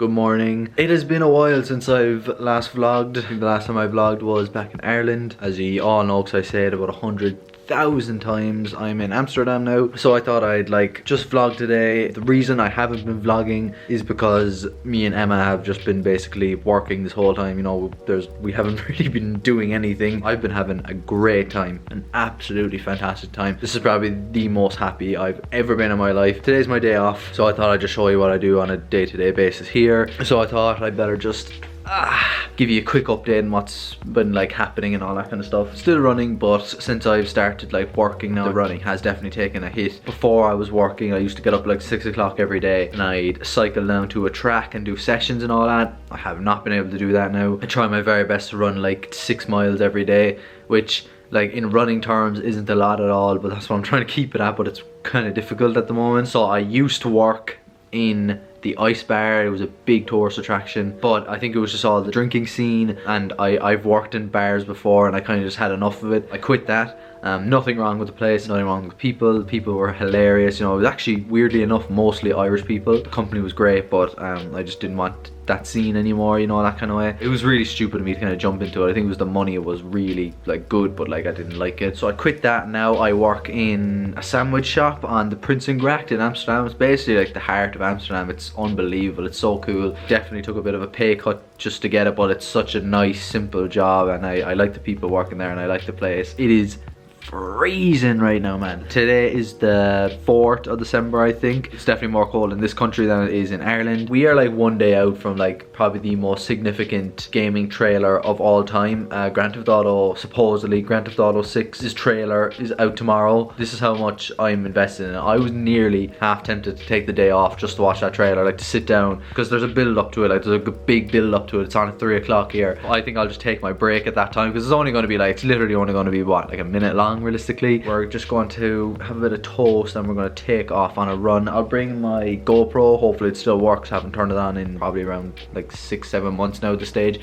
Good morning. It has been a while since I've last vlogged. I think the last time I vlogged was back in Ireland. As you all know, because I say it about 100,000 times, I'm in Amsterdam now. So I thought I'd just vlog today. The reason I haven't been vlogging is because me and Emma have just been basically working this whole time. You know, we haven't really been doing anything. I've been having a great time, an absolutely fantastic time. This is probably the most happy I've ever been in my life. Today's my day off, so I thought I'd just show you what I do on a day-to-day basis here. So I thought I'd better just give you a quick update on what's been happening and all that kind of stuff. Still running, but since I've started working now, the running has definitely taken a hit. Before I was working, I used to get up 6 o'clock every day and I'd cycle down to a track and do sessions and all that. I have not been able to do that now. I try my very best to run 6 miles every day, which in running terms isn't a lot at all, but that's what I'm trying to keep it at, but it's kind of difficult at the moment. So I used to work in the ice bar. It was a big tourist attraction, but I think it was just all the drinking scene, and I've worked in bars before and I kind of just had enough of it. I quit that. Nothing wrong with the place, nothing wrong with people. People were hilarious, you know. It was actually, weirdly enough, mostly Irish people. The company was great, but I just didn't want that scene anymore, you know, that kind of way. It was really stupid of me to kind of jump into it. I think it was the money. It was really good, but I didn't like it. So I quit that. Now I work in a sandwich shop on the Prinsengracht in Amsterdam. It's basically the heart of Amsterdam. It's unbelievable. It's so cool. Definitely took a bit of a pay cut just to get it, but it's such a nice, simple job, and I like the people working there and I like the place. It is freezing right now, man. Today is the 4th of December, I think. It's definitely more cold in this country than it is in Ireland. We are one day out from probably the most significant gaming trailer of all time. Grand Theft Auto, supposedly Grand Theft Auto 6's trailer is out tomorrow. This is how much I'm invested in it. I was nearly half tempted to take the day off just to watch that trailer, to sit down, because there's a build up to it. There's a big build up to it. It's on at 3 o'clock here. I think I'll just take my break at that time, because it's only going to be it's literally only going to be what, a minute long realistically. We're just going to have a bit of toast and we're going to take off on a run. I'll bring my GoPro. Hopefully it still works. I haven't turned it on in probably around 6-7 months now at this stage.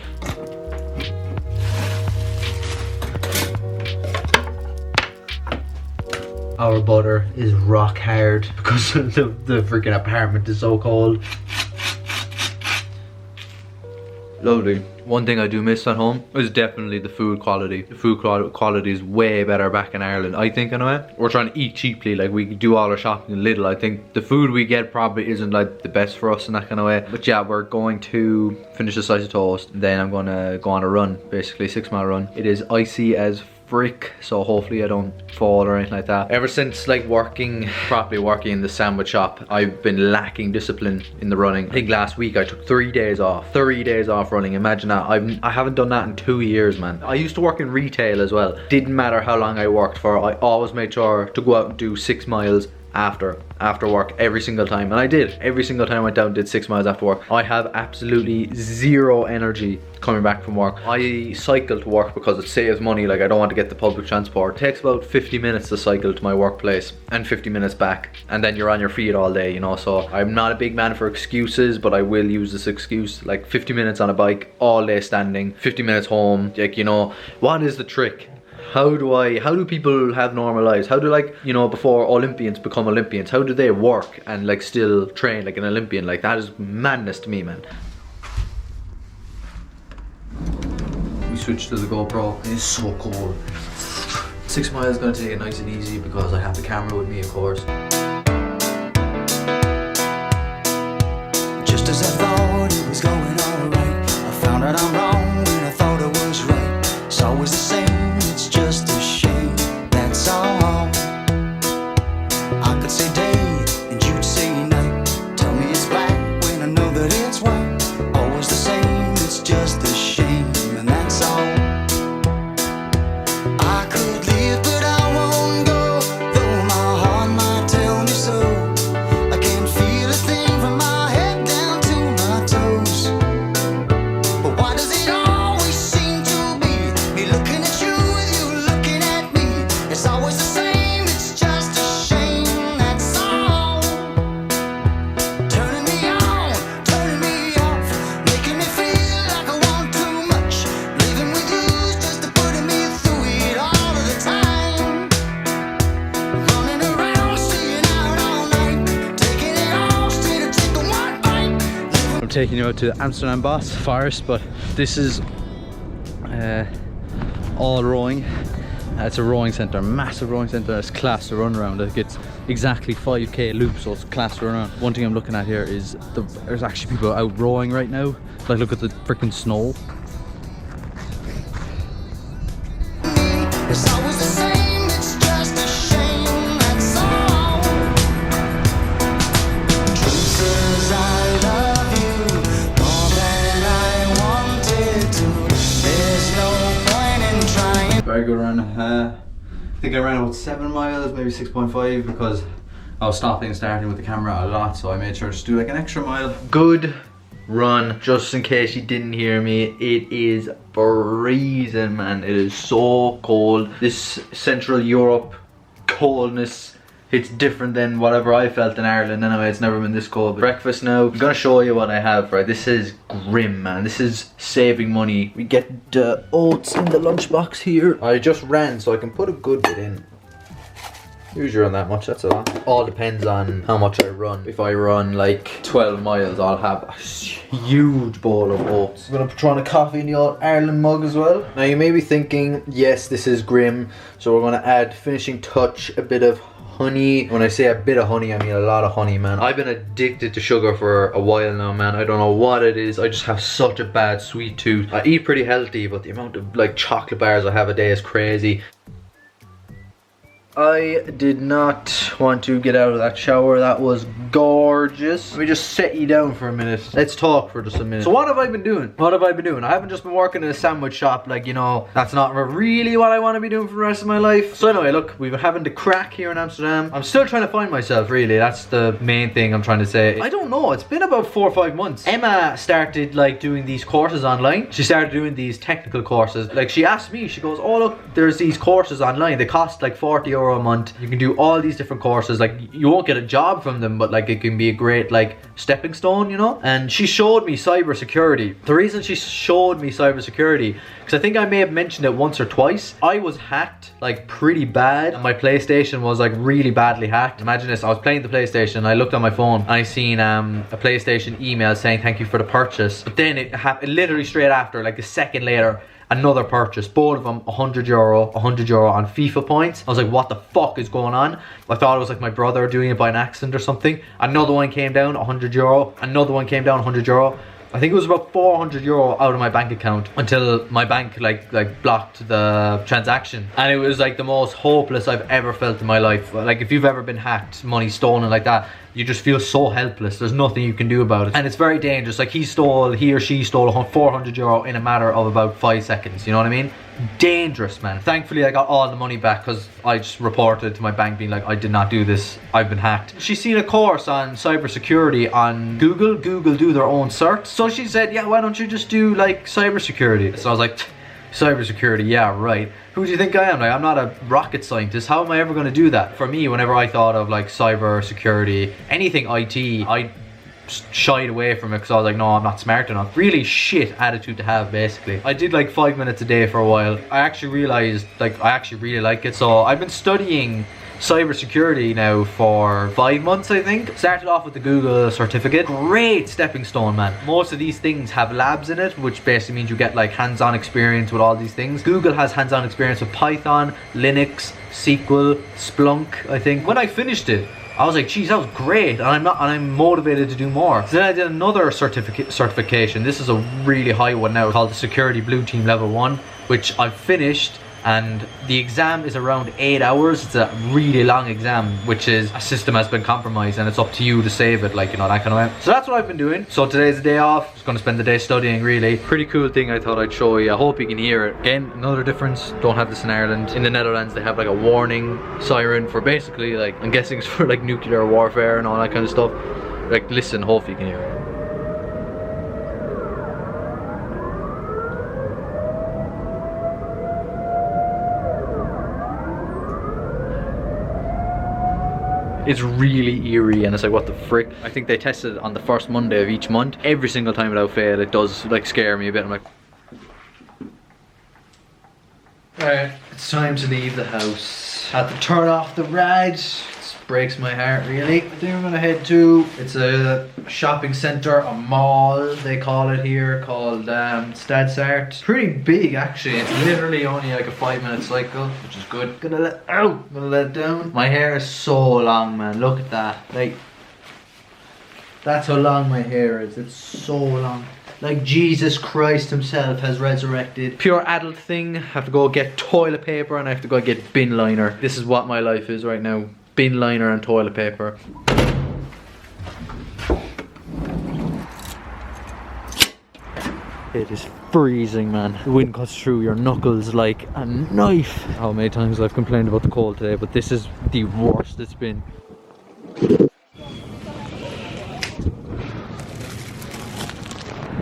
Our butter is rock hard because the freaking apartment is so cold. Lovely. One thing I do miss at home is definitely the food quality. The food quality is way better back in Ireland, I think, anyway. We're trying to eat cheaply. We do all our shopping in Lidl. I think the food we get probably isn't the best for us in that kind of way. But yeah, we're going to finish a slice of toast. Then I'm gonna go on a run, basically 6-mile run. It is icy as frick, so hopefully I don't fall or anything like that. Ever since properly working in the sandwich shop, I've been lacking discipline in the running. I think last week I took 3 days off. 3 days off running. Imagine that. I haven't done that in 2 years, man. I used to work in retail as well. Didn't matter how long I worked for, I always made sure to go out and do 6 miles after work every single time, and I did. Every single time I went down and did 6 miles after work. I have absolutely zero energy coming back from work. I cycle to work because it saves money. I don't want to get the public transport. It takes about 50 minutes to cycle to my workplace and 50 minutes back, and then you're on your feet all day, you know. So I'm not a big man for excuses, but I will use this excuse. 50 minutes on a bike all day standing, 50 minutes home. You know, what is the trick? How do people have normal lives? How do before Olympians become Olympians, how do they work and still train like an Olympian? That is madness to me, man. We switched to the GoPro. It is so cold. 6 miles is gonna take it nice and easy because I have the camera with me, of course. Just as I thought it was going alright, I found out I'm wrong when I thought I was right. It's always the same. It's just a shame, that's all. I could say day and you'd say night. Tell me it's black when I know that it's white. Always the same, it's just a shame, and that's all. I could live but I won't go, though my heart might tell taking you out to Amsterdam Bos Forest, but this is all rowing. It's a rowing centre, massive rowing centre. It's class to run around. It gets exactly 5k loops, so it's class to run around. One thing I'm looking at here is there's actually people out rowing right now. Like, look at the freaking snow. It's always the same, it's just a shame, that's all. Truth says I love you more than I wanted to. There's no point in trying. Very good run. I think I ran about 7 miles, maybe 6.5, because I was stopping and starting with the camera a lot, so I made sure to do like an extra mile. Good run. Just in case you didn't hear me, it is freezing, man. It is so cold. This Central Europe coldness, it's different than whatever I felt in Ireland. Anyway, it's never been this cold. Breakfast now. I'm gonna show you what I have, right? This is grim, man. This is saving money. We get the oats in the lunchbox here. I just ran, so I can put a good bit in. Usually run that much, that's a lot. All depends on how much I run. If I run like 12 miles, I'll have a huge bowl of oats. I'm gonna try on a coffee in the old Ireland mug as well. Now you may be thinking, yes, this is grim, so we're gonna add finishing touch, a bit of honey. When I say a bit of honey, I mean a lot of honey, man. I've been addicted to sugar for a while now, man. I don't know what it is. I just have such a bad sweet tooth. I eat pretty healthy, but the amount of like chocolate bars I have a day is crazy. I did not want to get out of that shower. That was gorgeous. Let me just set you down for a minute. Let's talk for just a minute. So what have I been doing? What have I been doing? I haven't just been working in a sandwich shop, like, you know, that's not really what I want to be doing for the rest of my life. So anyway, look, we've been having the crack here in Amsterdam. I'm still trying to find myself, really. That's the main thing I'm trying to say. I don't know, it's been about 4 or 5 months. Emma started like doing these courses online. She started doing these technical courses. Like, she asked me, she goes, oh look, there's these courses online. They cost like 40 euro a month. You can do all these different courses. Like, you won't get a job from them, but like it can be a great like stepping stone, you know. And she showed me cybersecurity. The reason she showed me cybersecurity, because I think I may have mentioned it once or twice, I was hacked like pretty bad, and my PlayStation was like really badly hacked. Imagine this, I was playing the PlayStation, I looked on my phone and I seen a PlayStation email saying thank you for the purchase, but then it happened literally straight after, like a second later, another purchase, both of them 100 euro on FIFA points. I was like, what the fuck is going on? I thought it was like my brother doing it by an accident or something. Another one came down, 100 euro. Another one came down, 100 euro. I think it was about 400 euro out of my bank account until my bank like blocked the transaction. And it was like the most hopeless I've ever felt in my life. Like, if you've ever been hacked, money stolen like that, you just feel so helpless. There's nothing you can do about it. And it's very dangerous. Like, he or she stole 400 euro in a matter of about 5 seconds. You know what I mean? Dangerous, man. Thankfully, I got all the money back because I just reported to my bank being like, I did not do this. I've been hacked. She's seen a course on cybersecurity on Google. Google do their own certs. So she said, yeah, why don't you just do like cybersecurity? So I was like, cybersecurity, yeah, right. Who do you think I am? Like, I'm not a rocket scientist. How am I ever going to do that? For me, whenever I thought of like cybersecurity, anything IT, I shied away from it because I was like, no, I'm not smart enough. Really shit attitude to have, basically. I did like 5 minutes a day for a while. I actually realized like I actually really like it. So I've been studying cybersecurity now for 5 months, I think. Started off with the Google certificate. Great stepping stone, man. Most of these things have labs in it, which basically means you get like hands-on experience with all these things. Google has hands-on experience with Python, Linux, SQL, Splunk, I think. When I finished it, I was like, geez, that was great, and I'm motivated to do more. So then I did another certification. This is a really high one now, called the Security Blue Team Level 1, which I've finished, and the exam is around 8 hours. It's a really long exam, which is a system has been compromised, and it's up to you to save it, like, you know, that kind of way. So that's what I've been doing. So today's the day off. Just gonna spend the day studying, really. Pretty cool thing I thought I'd show you. I hope you can hear it. Again, another difference. Don't have this in Ireland. In the Netherlands, they have like a warning siren for basically, like, I'm guessing it's for like nuclear warfare and all that kind of stuff. Like, listen, hopefully you can hear it. It's really eerie, and it's like, what the frick? I think they tested it on the first Monday of each month. Every single time without fail, it does like scare me a bit. I'm like, alright, it's time to leave the house. Had to turn off the rad. It's breaks my heart really. I think I'm gonna head to, it's a shopping centre, a mall they call it here, called Stadsart. Pretty big actually. It's literally only like a 5-minute cycle, which is good. Gonna let it down. My hair is so long, man. Look at that. Like, that's how long my hair is. It's so long. Like Jesus Christ himself has resurrected. Pure adult thing. I have to go get toilet paper and I have to go get bin liner. This is what my life is right now. Bin liner and toilet paper. It is freezing, man. The wind cuts through your knuckles like a knife. How many times I've complained about the cold today, but this is the worst it's been.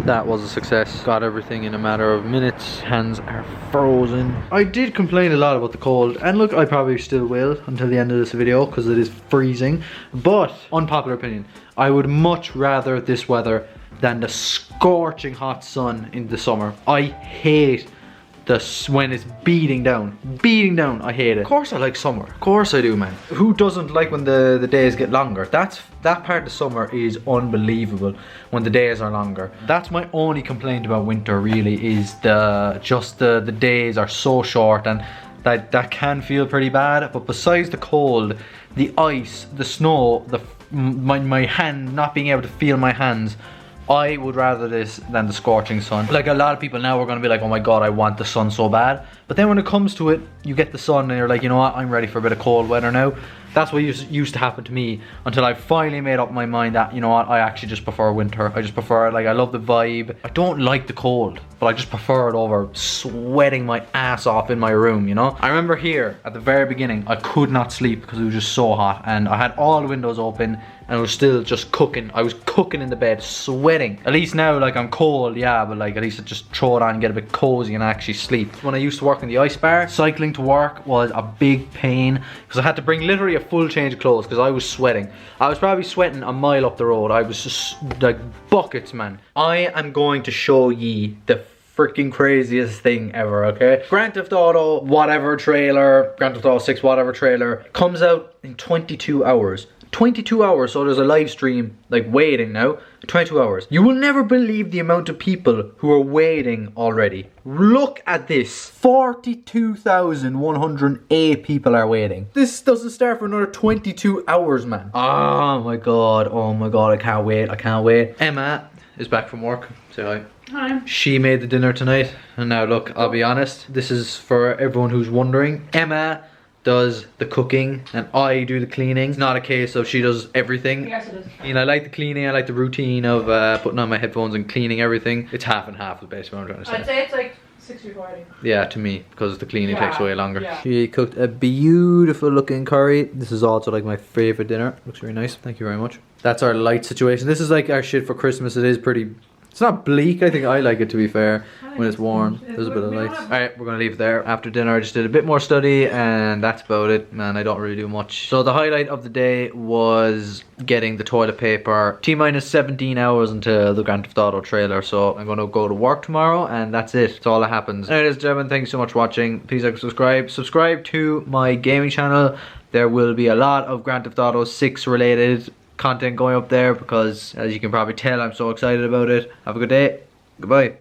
That was a success. Got everything in a matter of minutes. Hands are frozen. I did complain a lot about the cold, and look, I probably still will until the end of this video because it is freezing. But, unpopular opinion, I would much rather this weather than the scorching hot sun in the summer. I hate when it's beating down. I hate it. Of course I like summer. Of course I do, man. Who doesn't like when the days get longer? That part of summer is unbelievable when the days are longer. That's my only complaint about winter really, is the days are so short, and that can feel pretty bad. But besides the cold, the ice, the snow, my hand, not being able to feel my hands, I would rather this than the scorching sun. Like, a lot of people now are going to be like, oh my god, I want the sun so bad. But then when it comes to it, you get the sun and you're like, you know what, I'm ready for a bit of cold weather now. That's what used to happen to me until I finally made up my mind that, you know what, I actually just prefer winter. I just prefer it. Like, I love the vibe. I don't like the cold, but I just prefer it over sweating my ass off in my room, you know? I remember here at the very beginning, I could not sleep because it was just so hot, and I had all the windows open and I was still just cooking. I was cooking in the bed, sweating. At least now, like, I'm cold, yeah, but like, at least I just throw it on and get a bit cozy and actually sleep. When I used to work in the ice bar, cycling to work was a big pain because I had to bring literally a full change of clothes because I was sweating. I was probably sweating a mile up the road. I was just like buckets, man. I am going to show ye the freaking craziest thing ever, okay? Grand Theft Auto whatever trailer, Grand Theft Auto 6 whatever trailer comes out in 22 hours. 22 hours, so there's a live stream like waiting now. 22 hours. You will never believe the amount of people who are waiting already. Look at this. 42,108 people are waiting. This doesn't start for another 22 hours, man. Oh my god, I can't wait, I can't wait. Emma is back from work. Say hi. Hi. She made the dinner tonight, and now look, I'll be honest, this is for everyone who's wondering. Emma does the cooking and I do the cleaning. It's not a case of she does everything. Yes, it is. You know, I like the cleaning, I like the routine of putting on my headphones and cleaning everything. It's half and half is basically what I'm trying to say. I'd say it's like 60-40. Yeah, to me, because the cleaning takes way longer. Yeah. She cooked a beautiful looking curry. This is also like my favorite dinner. Looks really nice. Thank you very much. That's our light situation. This is like our shit for Christmas. It is pretty... It's not bleak. I think I like it, to be fair, when it's warm. There's a bit of light. Alright, we're going to leave it there. After dinner I just did a bit more study and that's about it. Man, I don't really do much. So the highlight of the day was getting the toilet paper. T-minus 17 hours until the Grand Theft Auto trailer. So I'm going to go to work tomorrow and that's it. That's all that happens. Anyways, gentlemen, thanks so much for watching. Please like and subscribe. Subscribe to my gaming channel. There will be a lot of Grand Theft Auto 6 related content going up there because, as you can probably tell, I'm so excited about it. Have a good day. Goodbye.